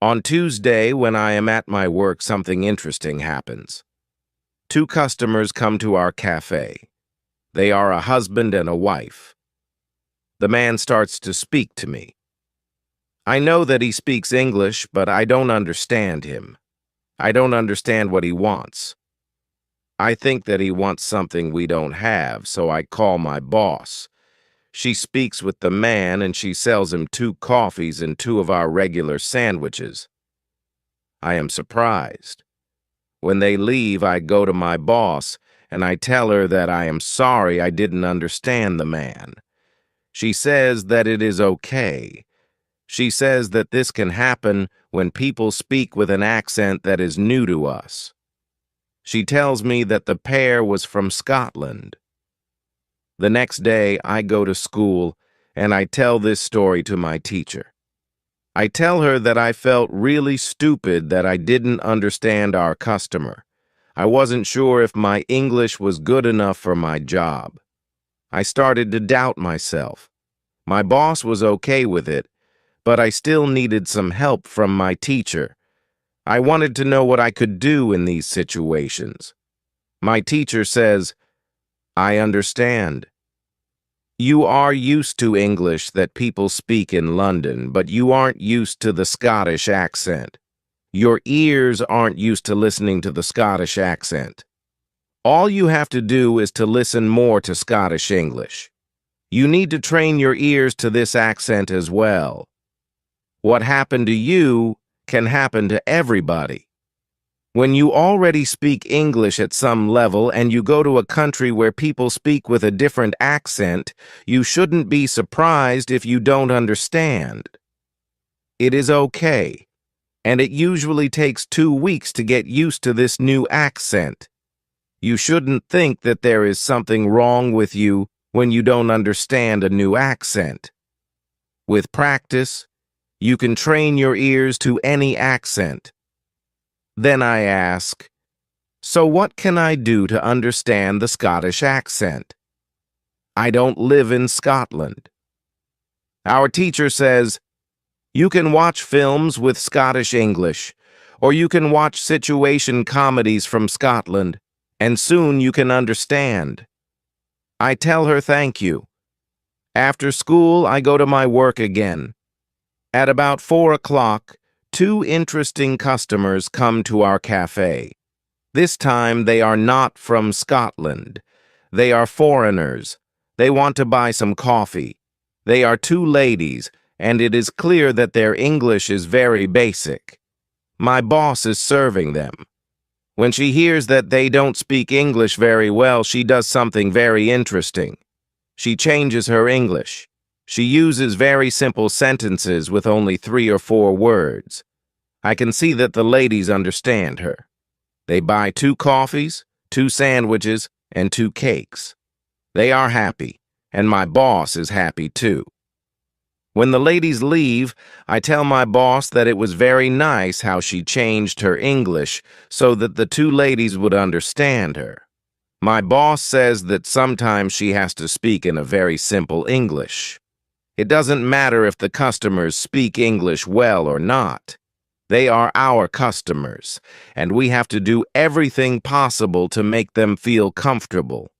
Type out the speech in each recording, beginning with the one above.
On Tuesday, when I am at my work, something interesting happens. Two customers come to our cafe. They are a husband and a wife. The man starts to speak to me. I know that he speaks English, but I don't understand him. I don't understand what he wants. I think that he wants something we don't have, so I call my boss. She speaks with the man and she sells him 2 coffees and 2 of our regular sandwiches. I am surprised. When they leave, I go to my boss and I tell her that I am sorry I didn't understand the man. She says that it is okay. She says that this can happen when people speak with an accent that is new to us. She tells me that the pair was from Scotland. The next day, I go to school and I tell this story to my teacher. I tell her that I felt really stupid that I didn't understand our customer. I wasn't sure if my English was good enough for my job. I started to doubt myself. My boss was okay with it, but I still needed some help from my teacher. I wanted to know what I could do in these situations. My teacher says, I understand. You are used to English that people speak in London, but you aren't used to the Scottish accent. Your ears aren't used to listening to the Scottish accent. All you have to do is to listen more to Scottish English. You need to train your ears to this accent as well. What happened to you can happen to everybody. When you already speak English at some level and you go to a country where people speak with a different accent, you shouldn't be surprised if you don't understand. It is okay, and it usually takes 2 weeks to get used to this new accent. You shouldn't think that there is something wrong with you when you don't understand a new accent. With practice, you can train your ears to any accent. Then I ask, so what can I do to understand the Scottish accent? I don't live in Scotland. Our teacher says, you can watch films with Scottish English, or you can watch situation comedies from Scotland, and soon you can understand. I tell her thank you. After school, I go to my work again. At about 4 o'clock, 2 interesting customers come to our cafe. This time they are not from Scotland. They are foreigners. They want to buy some coffee. They are 2 ladies, and it is clear that their English is very basic. My boss is serving them. When she hears that they don't speak English very well, she does something very interesting. She changes her English. She uses very simple sentences with only 3 or 4 words. I can see that the ladies understand her. They buy 2 coffees, 2 sandwiches, and 2 cakes. They are happy, and my boss is happy too. When the ladies leave, I tell my boss that it was very nice how she changed her English so that the 2 ladies would understand her. My boss says that sometimes she has to speak in a very simple English. It doesn't matter if the customers speak English well or not. They are our customers, and we have to do everything possible to make them feel comfortable.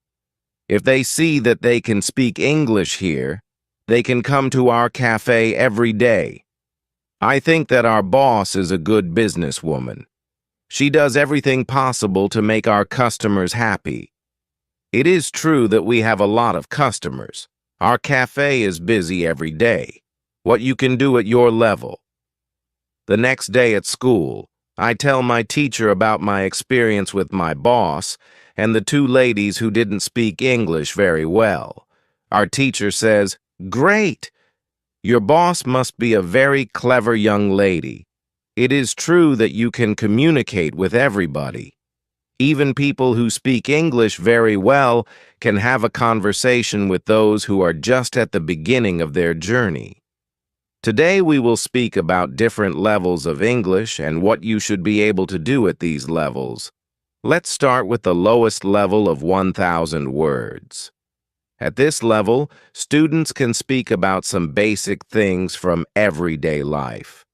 If they see that they can speak English here, they can come to our cafe every day. I think that our boss is a good businesswoman. She does everything possible to make our customers happy. It is true that we have a lot of customers. Our cafe is busy every day. What you can do at your level. The next day at school, I tell my teacher about my experience with my boss and the 2 ladies who didn't speak English very well. Our teacher says, "Great! Your boss must be a very clever young lady. It is true that you can communicate with everybody. Even people who speak English very well can have a conversation with those who are just at the beginning of their journey." Today we will speak about different levels of English and what you should be able to do at these levels. Let's start with the lowest level of 1,000 words. At this level, students can speak about some basic things from everyday life.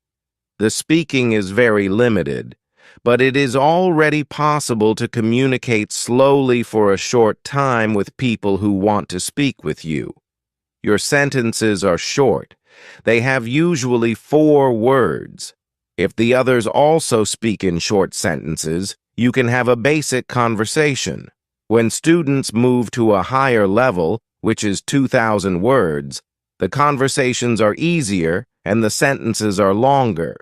The speaking is very limited, but it is already possible to communicate slowly for a short time with people who want to speak with you. Your sentences are short. They have usually 4 words. If the others also speak in short sentences, you can have a basic conversation. When students move to a higher level, which is 2,000 words, the conversations are easier and the sentences are longer.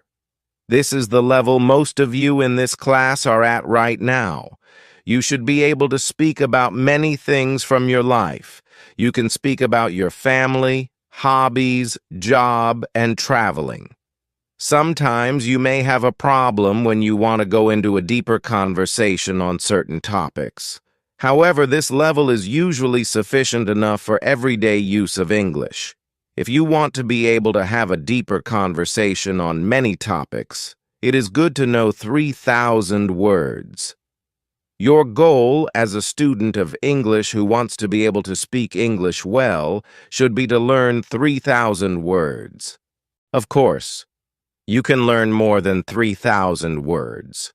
This is the level most of you in this class are at right now. You should be able to speak about many things from your life. You can speak about your family, hobbies, job, and traveling. Sometimes you may have a problem when you want to go into a deeper conversation on certain topics. However, this level is usually sufficient enough for everyday use of English. If you want to be able to have a deeper conversation on many topics, it is good to know 3,000 words. Your goal as a student of English who wants to be able to speak English well should be to learn 3,000 words. Of course, you can learn more than 3,000 words.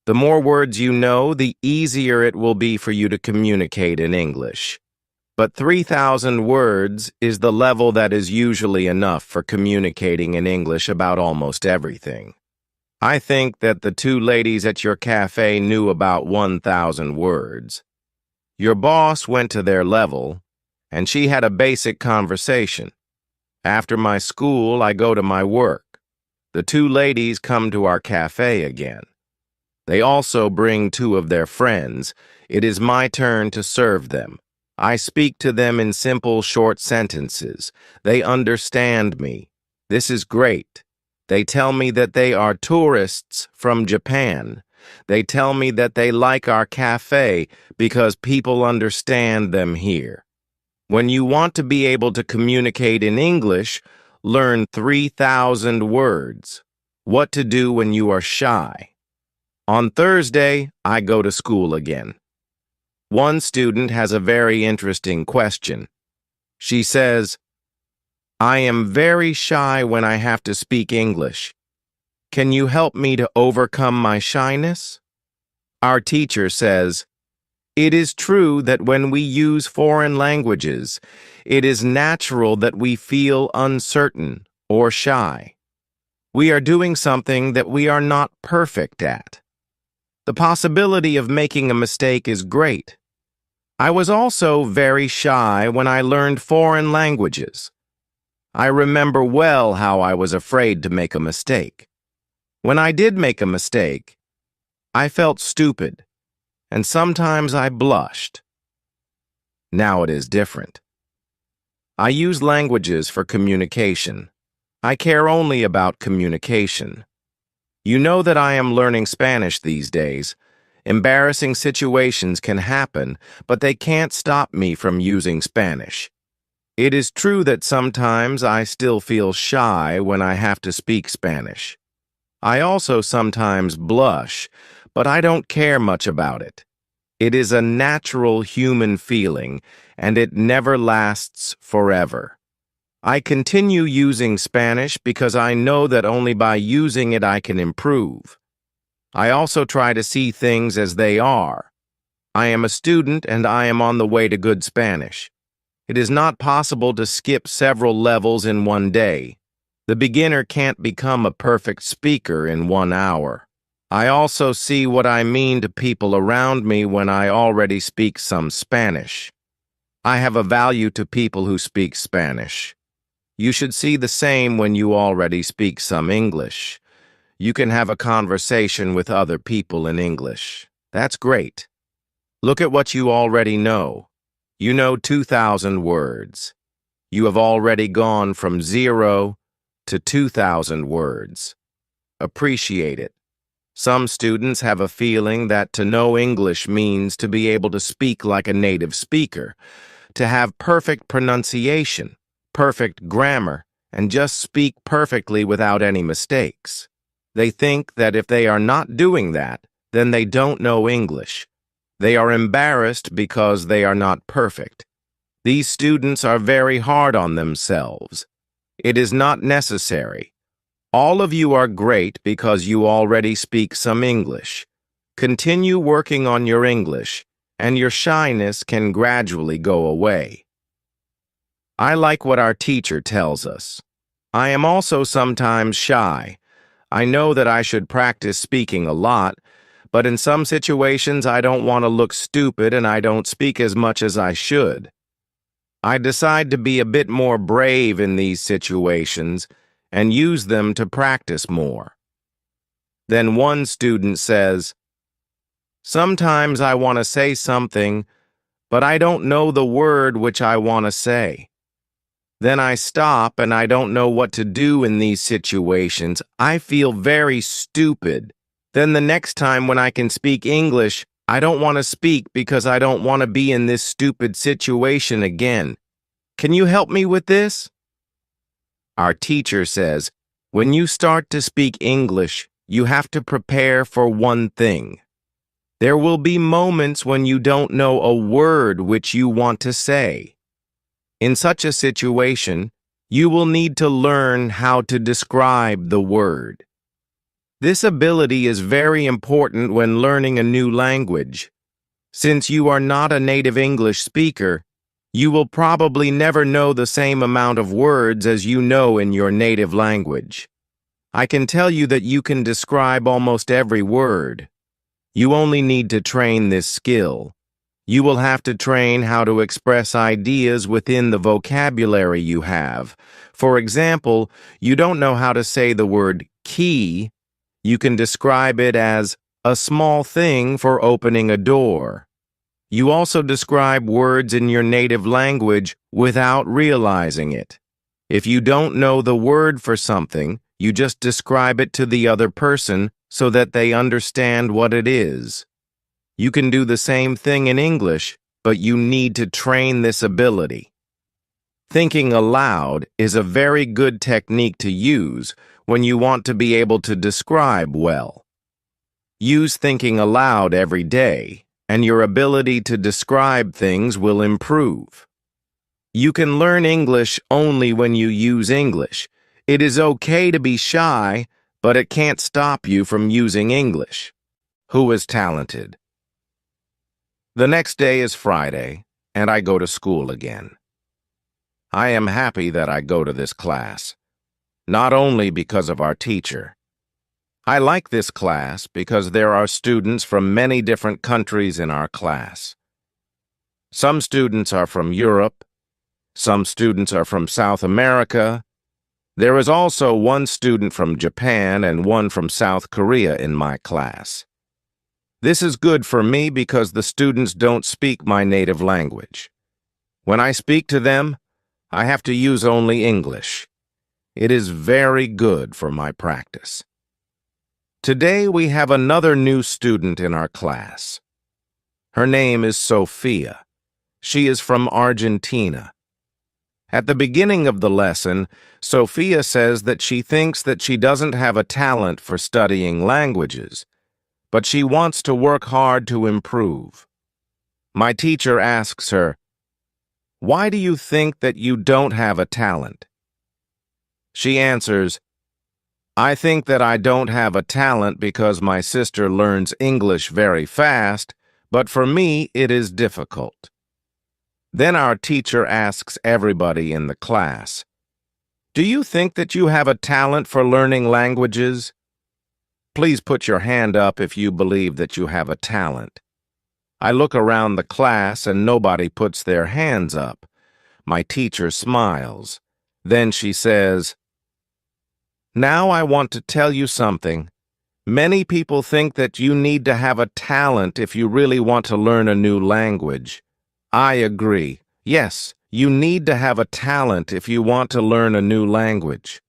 The more words you know, the easier it will be for you to communicate in English. But 3,000 words is the level that is usually enough for communicating in English about almost everything. I think that the 2 ladies at your cafe knew about 1,000 words. Your boss went to their level, and she had a basic conversation. After my school, I go to my work. The 2 ladies come to our cafe again. They also bring 2 of their friends. It is my turn to serve them. I speak to them in simple, short sentences. They understand me. This is great. They tell me that they are tourists from Japan. They tell me that they like our cafe because people understand them here. When you want to be able to communicate in English, learn 3,000 words. What to do when you are shy. On Thursday, I go to school again. One student has a very interesting question. She says, "I am very shy when I have to speak English. Can you help me to overcome my shyness?" Our teacher says, "It is true that when we use foreign languages, it is natural that we feel uncertain or shy. We are doing something that we are not perfect at. The possibility of making a mistake is great. I was also very shy when I learned foreign languages. I remember well how I was afraid to make a mistake. When I did make a mistake, I felt stupid, and sometimes I blushed. Now it is different. I use languages for communication. I care only about communication. You know that I am learning Spanish these days. Embarrassing situations can happen, but they can't stop me from using Spanish. It is true that sometimes I still feel shy when I have to speak Spanish. I also sometimes blush, but I don't care much about it. It is a natural human feeling, and it never lasts forever. I continue using Spanish because I know that only by using it I can improve. I also try to see things as they are. I am a student and I am on the way to good Spanish. It is not possible to skip several levels in one day. The beginner can't become a perfect speaker in 1 hour. I also see what I mean to people around me when I already speak some Spanish. I have a value to people who speak Spanish. You should see the same when you already speak some English. You can have a conversation with other people in English. That's great. Look at what you already know. You know 2,000 words. You have already gone from 0 to 2,000 words. Appreciate it. Some students have a feeling that to know English means to be able to speak like a native speaker, to have perfect pronunciation, perfect grammar, and just speak perfectly without any mistakes. They think that if they are not doing that, then they don't know English. They are embarrassed because they are not perfect. These students are very hard on themselves. It is not necessary. All of you are great because you already speak some English. Continue working on your English, and your shyness can gradually go away. I like what our teacher tells us. I am also sometimes shy. I know that I should practice speaking a lot, but in some situations I don't want to look stupid and I don't speak as much as I should. I decide to be a bit more brave in these situations and use them to practice more. Then one student says, "Sometimes I want to say something, but I don't know the word which I want to say. Then I stop and I don't know what to do in these situations. I feel very stupid. Then the next time when I can speak English, I don't want to speak because I don't want to be in this stupid situation again. Can you help me with this?" Our teacher says, when you start to speak English, you have to prepare for one thing. There will be moments when you don't know a word which you want to say. In such a situation, you will need to learn how to describe the word. This ability is very important when learning a new language. Since you are not a native English speaker, you will probably never know the same amount of words as you know in your native language. I can tell you that you can describe almost every word. You only need to train this skill. You will have to train how to express ideas within the vocabulary you have. For example, you don't know how to say the word key. You can describe it as a small thing for opening a door. You also describe words in your native language without realizing it. If you don't know the word for something, you just describe it to the other person so that they understand what it is. You can do the same thing in English, but you need to train this ability. Thinking aloud is a very good technique to use when you want to be able to describe well. Use thinking aloud every day, and your ability to describe things will improve. You can learn English only when you use English. It is okay to be shy, but it can't stop you from using English. Who is talented? The next day is Friday, and I go to school again. I am happy that I go to this class, not only because of our teacher. I like this class because there are students from many different countries in our class. Some students are from Europe, some students are from South America. There is also one student from Japan and one from South Korea in my class. This is good for me because the students don't speak my native language. When I speak to them, I have to use only English. It is very good for my practice. Today we have another new student in our class. Her name is Sophia. She is from Argentina. At the beginning of the lesson, Sophia says that she thinks that she doesn't have a talent for studying languages, but she wants to work hard to improve. My teacher asks her, "Why do you think that you don't have a talent?" She answers, "I think that I don't have a talent because my sister learns English very fast, but for me it is difficult." Then our teacher asks everybody in the class, "Do you think that you have a talent for learning languages?" Please put your hand up if you believe that you have a talent. I look around the class and nobody puts their hands up. My teacher smiles. Then she says, "Now I want to tell you something. Many people think that you need to have a talent if you really want to learn a new language. I agree. Yes, you need to have a talent if you want to learn a new language.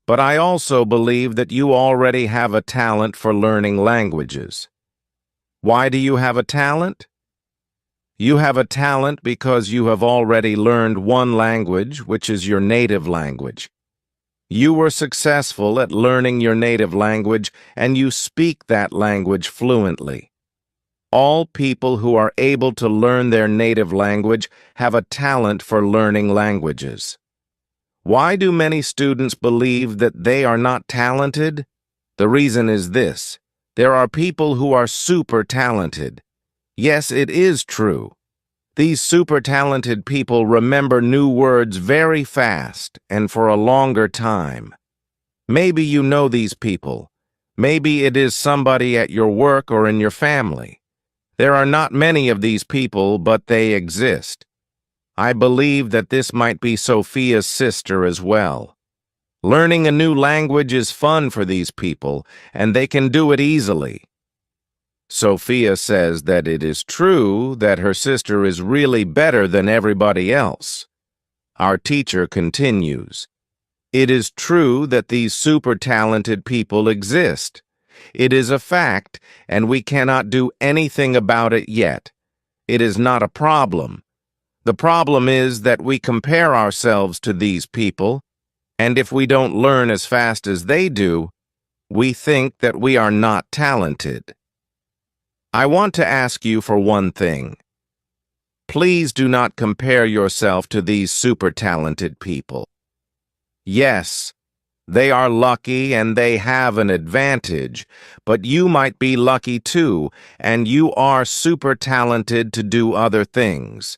But I also believe that you already have a talent for learning languages. Why do you have a talent? You have a talent because you have already learned one language, which is your native language. You were successful at learning your native language, and you speak that language fluently. All people who are able to learn their native language have a talent for learning languages. Why do many students believe that they are not talented? The reason is this: there are people who are super talented. Yes, it is true. These super talented people remember new words very fast and for a longer time. Maybe you know these people. Maybe it is somebody at your work or in your family. There are not many of these people, but they exist. I believe that this might be Sophia's sister as well. Learning a new language is fun for these people, and they can do it easily. Sophia says that it is true that her sister is really better than everybody else. Our teacher continues, "It is true that these super talented people exist. It is a fact, and we cannot do anything about it yet. It is not a problem. The problem is that we compare ourselves to these people, and if we don't learn as fast as they do, we think that we are not talented." I want to ask you for one thing. Please do not compare yourself to these super talented people. Yes, they are lucky and they have an advantage, but you might be lucky too, and you are super talented to do other things.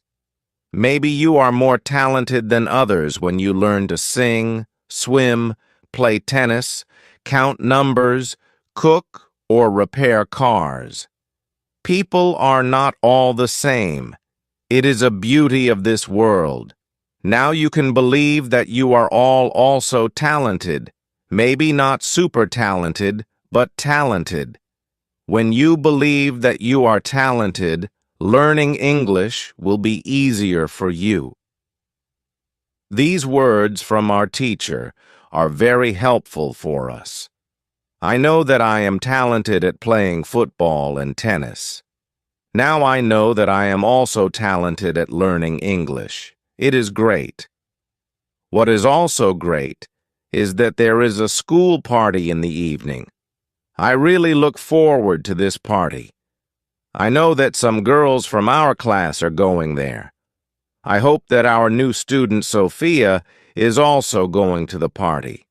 Maybe you are more talented than others when you learn to sing, swim, play tennis, count numbers, cook, or repair cars. People are not all the same. It is a beauty of this world. Now you can believe that you are all also talented. Maybe not super talented, but talented. When you believe that you are talented, learning English will be easier for you. These words from our teacher are very helpful for us. I know that I am talented at playing football and tennis. Now I know that I am also talented at learning English. It is great. What is also great is that there is a school party in the evening. I really look forward to this party. I know that some girls from our class are going there. I hope that our new student Sophia is also going to the party.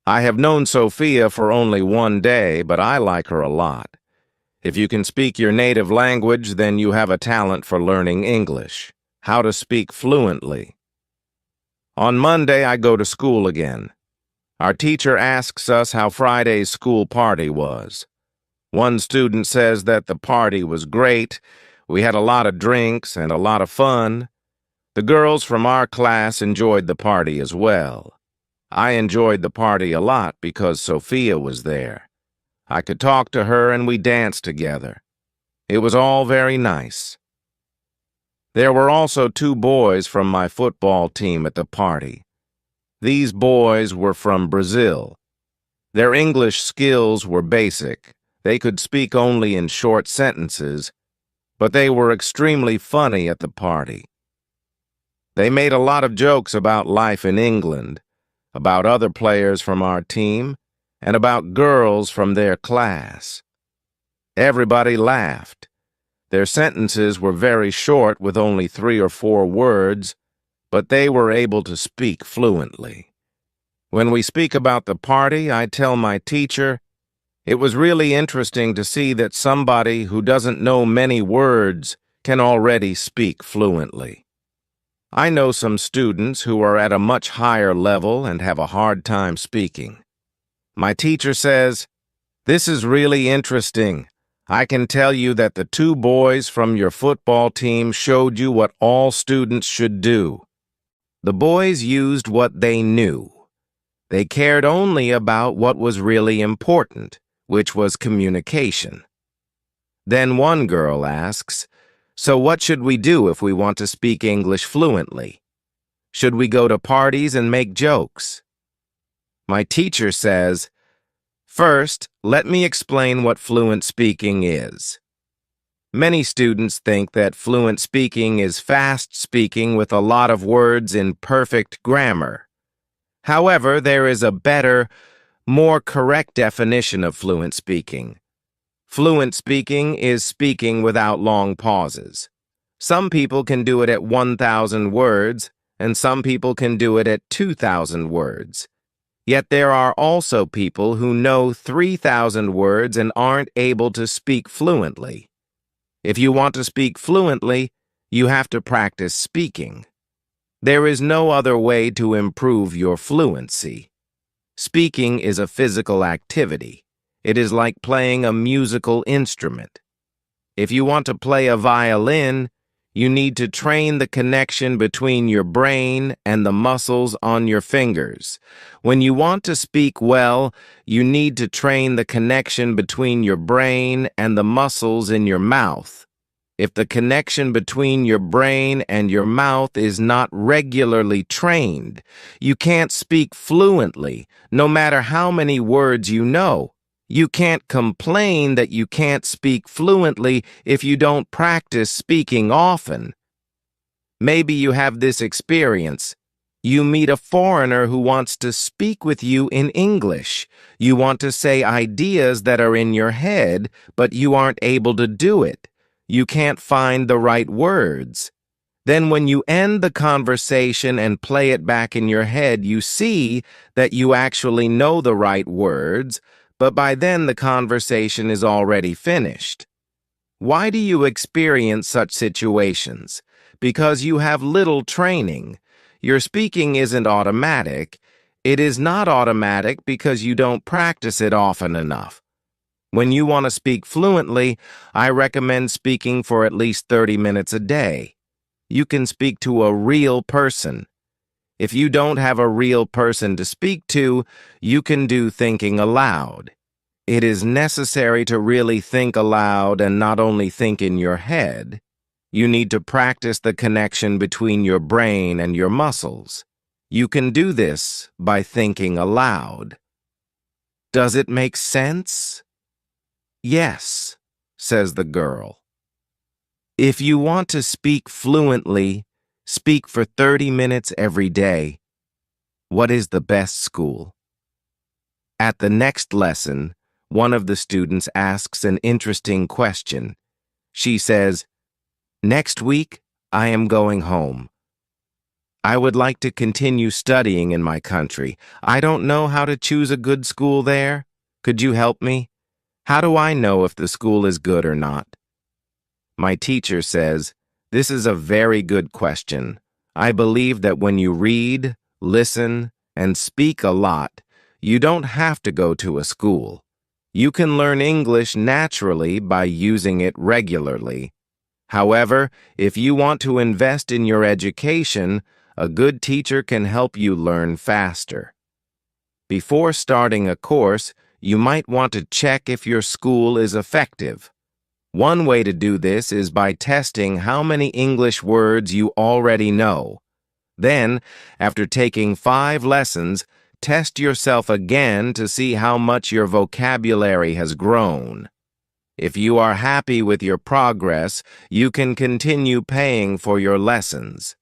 I have known Sophia for only one day, but I like her a lot. If you can speak your native language, then you have a talent for learning English, how to speak fluently. On Monday, I go to school again. Our teacher asks us how Friday's school party was. One student says that the party was great. We had a lot of drinks and a lot of fun. The girls from our class enjoyed the party as well. I enjoyed the party a lot because Sophia was there. I could talk to her and we danced together. It was all very nice. There were also 2 boys from my football team at the party. These boys were from Brazil. Their English skills were basic. They could speak only in short sentences, but they were extremely funny at the party. They made a lot of jokes about life in England, about other players from our team, and about girls from their class. Everybody laughed. Their sentences were very short with only 3 or 4 words, but they were able to speak fluently. When we speak about the party, I tell my teacher, it was really interesting to see that somebody who doesn't know many words can already speak fluently. I know some students who are at a much higher level and have a hard time speaking. My teacher says, "This is really interesting. I can tell you that the 2 boys from your football team showed you what all students should do." The boys used what they knew. They cared only about what was really important, which was communication. Then one girl asks, "So what should we do if we want to speak English fluently? Should we go to parties and make jokes?" My teacher says, "First, let me explain what fluent speaking is. Many students think that fluent speaking is fast speaking with a lot of words in perfect grammar. However, there is a better, more correct definition of fluent speaking. Fluent speaking is speaking without long pauses. Some people can do it at 1,000 words, and some people can do it at 2,000 words. Yet there are also people who know 3,000 words and aren't able to speak fluently. If you want to speak fluently, you have to practice speaking. There is no other way to improve your fluency. Speaking is a physical activity. It is like playing a musical instrument. If you want to play a violin, you need to train the connection between your brain and the muscles on your fingers. When you want to speak well, you need to train the connection between your brain and the muscles in your mouth. If the connection between your brain and your mouth is not regularly trained, you can't speak fluently, no matter how many words you know. You can't complain that you can't speak fluently if you don't practice speaking often. Maybe you have this experience. You meet a foreigner who wants to speak with you in English. You want to say ideas that are in your head, but you aren't able to do it. You can't find the right words. Then when you end the conversation and play it back in your head, you see that you actually know the right words, but by then the conversation is already finished. Why do you experience such situations? Because you have little training. Your speaking isn't automatic. It is not automatic because you don't practice it often enough. When you want to speak fluently, I recommend speaking for at least 30 minutes a day. You can speak to a real person. If you don't have a real person to speak to, you can do thinking aloud. It is necessary to really think aloud and not only think in your head. You need to practice the connection between your brain and your muscles. You can do this by thinking aloud. Does it make sense? Yes, says the girl. If you want to speak fluently, speak for 30 minutes every day. What is the best school? At the next lesson, one of the students asks an interesting question. She says, "Next week, I am going home. I would like to continue studying in my country. I don't know how to choose a good school there. Could you help me? How do I know if the school is good or not?" My teacher says, "This is a very good question. I believe that when you read, listen, and speak a lot, you don't have to go to a school. You can learn English naturally by using it regularly. However, if you want to invest in your education, a good teacher can help you learn faster. Before starting a course, you might want to check if your school is effective. One way to do this is by testing how many English words you already know. Then, after taking 5 lessons, test yourself again to see how much your vocabulary has grown. If you are happy with your progress, you can continue paying for your lessons.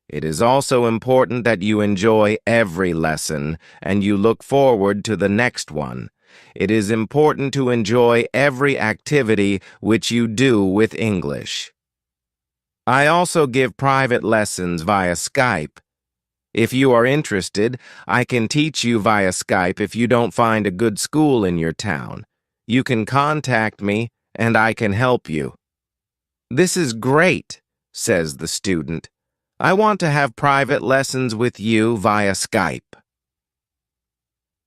It is also important that you enjoy every lesson and you look forward to the next one. It is important to enjoy every activity which you do with English. I also give private lessons via Skype. If you are interested, I can teach you via Skype if you don't find a good school in your town. You can contact me, and I can help you." "This is great," says the student. "I want to have private lessons with you via Skype."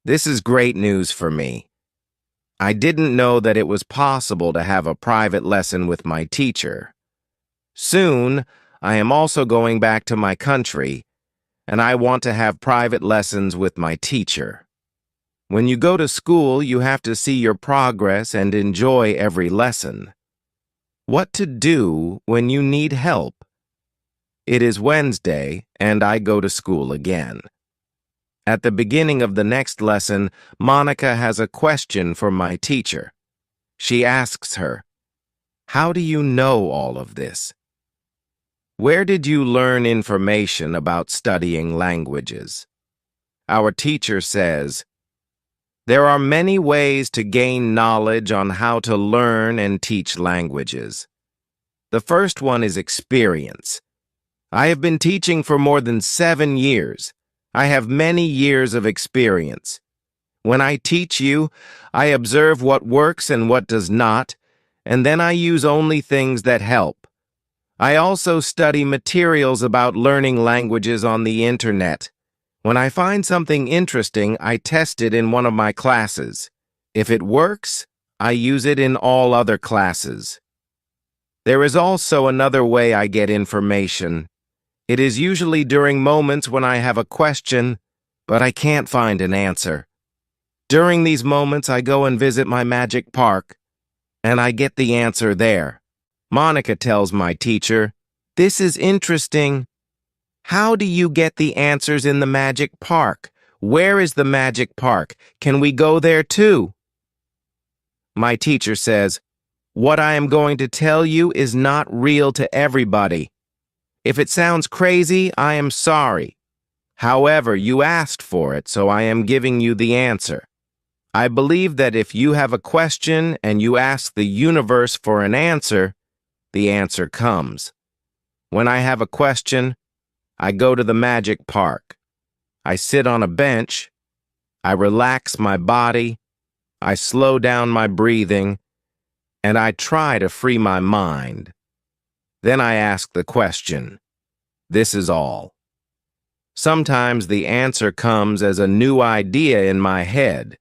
This is great news for me. I didn't know that it was possible to have a private lesson with my teacher. Soon, I am also going back to my country, and I want to have private lessons with my teacher. When you go to school, you have to see your progress and enjoy every lesson. What to do when you need help? It is Wednesday, and I go to school again. At the beginning of the next lesson, Monica has a question for my teacher. She asks her, "How do you know all of this? Where did you learn information about studying languages?" Our teacher says, "There are many ways to gain knowledge on how to learn and teach languages. The first one is experience. I have been teaching for more than 7 years. I have many years of experience. When I teach you, I observe what works and what does not, and then I use only things that help. I also study materials about learning languages on the internet. When I find something interesting, I test it in one of my classes. If it works, I use it in all other classes. There is also another way I get information. It is usually during moments when I have a question, but I can't find an answer. During these moments, I go and visit my magic park, and I get the answer there. Monica tells my teacher, "This is interesting. How do you get the answers in the magic park? Where is the magic park? Can we go there too?" My teacher says, "What I am going to tell you is not real to everybody. If it sounds crazy, I am sorry. However, you asked for it, so I am giving you the answer. I believe that if you have a question and you ask the universe for an answer, the answer comes. When I have a question, I go to the magic park. I sit on a bench. I relax my body. I slow down my breathing, and I try to free my mind. Then I ask the question. This is all. Sometimes the answer comes as a new idea in my head.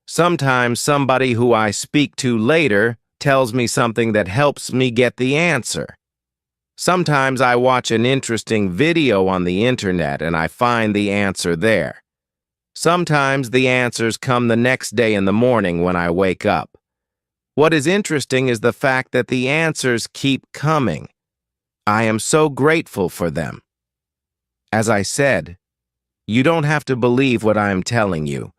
Sometimes somebody who I speak to later tells me something that helps me get the answer. Sometimes I watch an interesting video on the internet and I find the answer there. Sometimes the answers come the next day in the morning when I wake up. What is interesting is the fact that the answers keep coming. I am so grateful for them. As I said, you don't have to believe what I am telling you,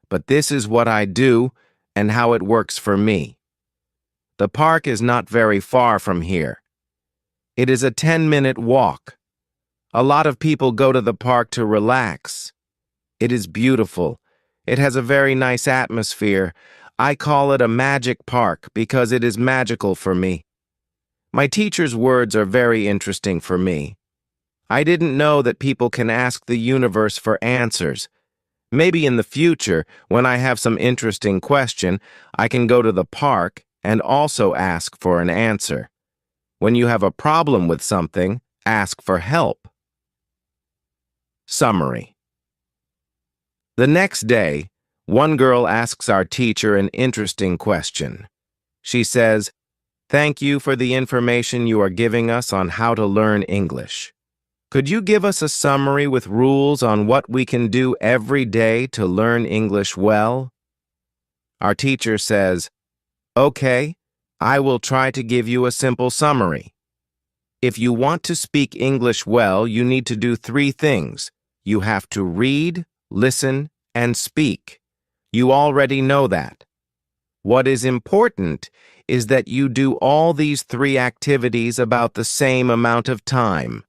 but this is what I do and how it works for me. The park is not very far from here. It is a 10-minute walk. A lot of people go to the park to relax. It is beautiful. It has a very nice atmosphere. I call it a magic park because it is magical for me. My teacher's words are very interesting for me. I didn't know that people can ask the universe for answers. Maybe in the future, when I have some interesting question, I can go to the park and also ask for an answer. When you have a problem with something, ask for help. Summary. The next day, one girl asks our teacher an interesting question. She says, "Thank you for the information you are giving us on how to learn English. Could you give us a summary with rules on what we can do every day to learn English well?" Our teacher says, "Okay, I will try to give you a simple summary. If you want to speak English well, you need to do 3 things. You have to read, listen, and speak. You already know that. What is important is that you do all these 3 activities about the same amount of time.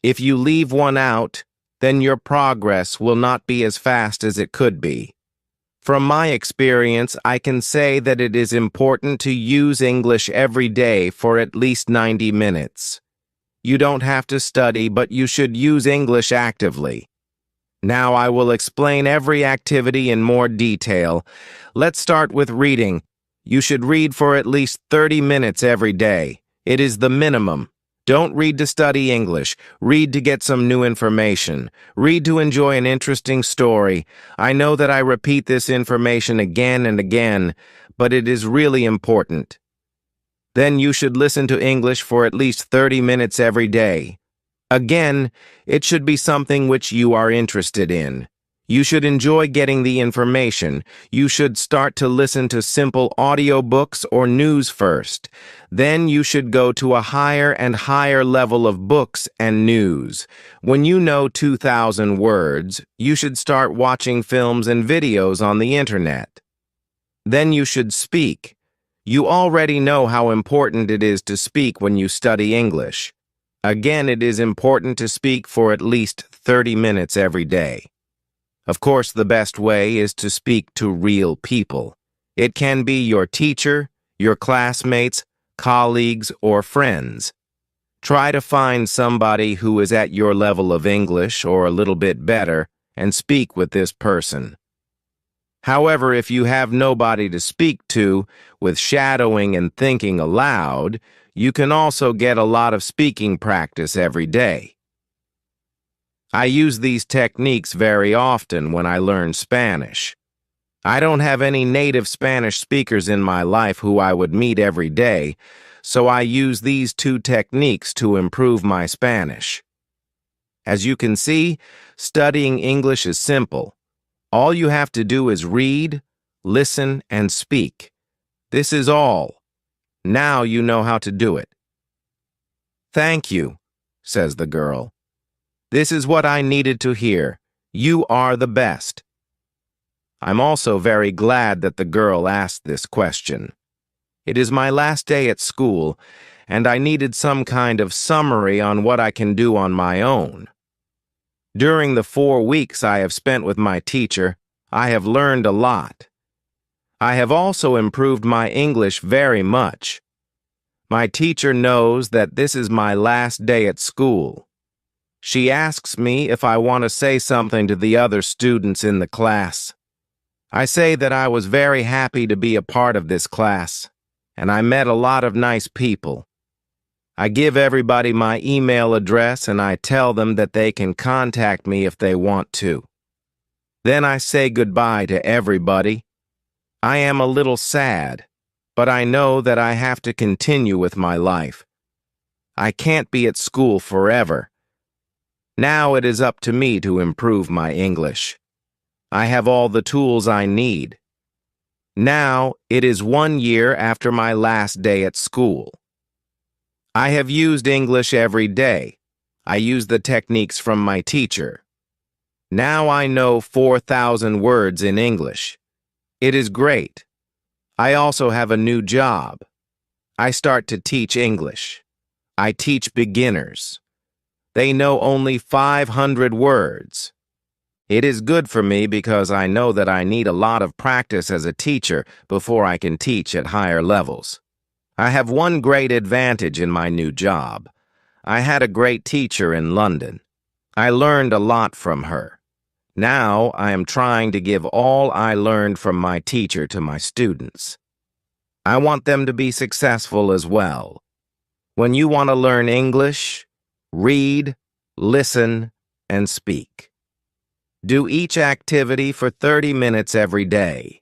If you leave one out, then your progress will not be as fast as it could be. From my experience, I can say that it is important to use English every day for at least 90 minutes. You don't have to study, but you should use English actively. Now I will explain every activity in more detail. Let's start with reading. You should read for at least 30 minutes every day. It is the minimum. Don't read to study English. Read to get some new information. Read to enjoy an interesting story. I know that I repeat this information again and again, but it is really important. Then you should listen to English for at least 30 minutes every day. Again, it should be something which you are interested in. You should enjoy getting the information. You should start to listen to simple audiobooks or news first. Then you should go to a higher and higher level of books and news. When you know 2,000 words, you should start watching films and videos on the internet. Then you should speak. You already know how important it is to speak when you study English. Again, it is important to speak for at least 30 minutes every day. Of course, the best way is to speak to real people. It can be your teacher, your classmates, colleagues, or friends. Try to find somebody who is at your level of English or a little bit better and speak with this person. However, if you have nobody to speak to, with shadowing and thinking aloud, you can also get a lot of speaking practice every day. I use these techniques very often when I learn Spanish. I don't have any native Spanish speakers in my life who I would meet every day, so I use these two techniques to improve my Spanish. As you can see, studying English is simple. All you have to do is read, listen, and speak. This is all. Now you know how to do it. "Thank you," says the girl. "This is what I needed to hear. You are the best." I'm also very glad that the girl asked this question. It is my last day at school, and I needed some kind of summary on what I can do on my own. During the 4 weeks I have spent with my teacher, I have learned a lot. I have also improved my English very much. My teacher knows that this is my last day at school. She asks me if I want to say something to the other students in the class. I say that I was very happy to be a part of this class, and I met a lot of nice people. I give everybody my email address and I tell them that they can contact me if they want to. Then I say goodbye to everybody. I am a little sad, but I know that I have to continue with my life. I can't be at school forever. Now it is up to me to improve my English. I have all the tools I need. Now it is 1 year after my last day at school. I have used English every day. I use the techniques from my teacher. Now I know 4,000 words in English. It is great. I also have a new job. I start to teach English. I teach beginners. They know only 500 words. It is good for me because I know that I need a lot of practice as a teacher before I can teach at higher levels. I have one great advantage in my new job. I had a great teacher in London. I learned a lot from her. Now I am trying to give all I learned from my teacher to my students. I want them to be successful as well. When you want to learn English, read, listen, and speak. Do each activity for 30 minutes every day.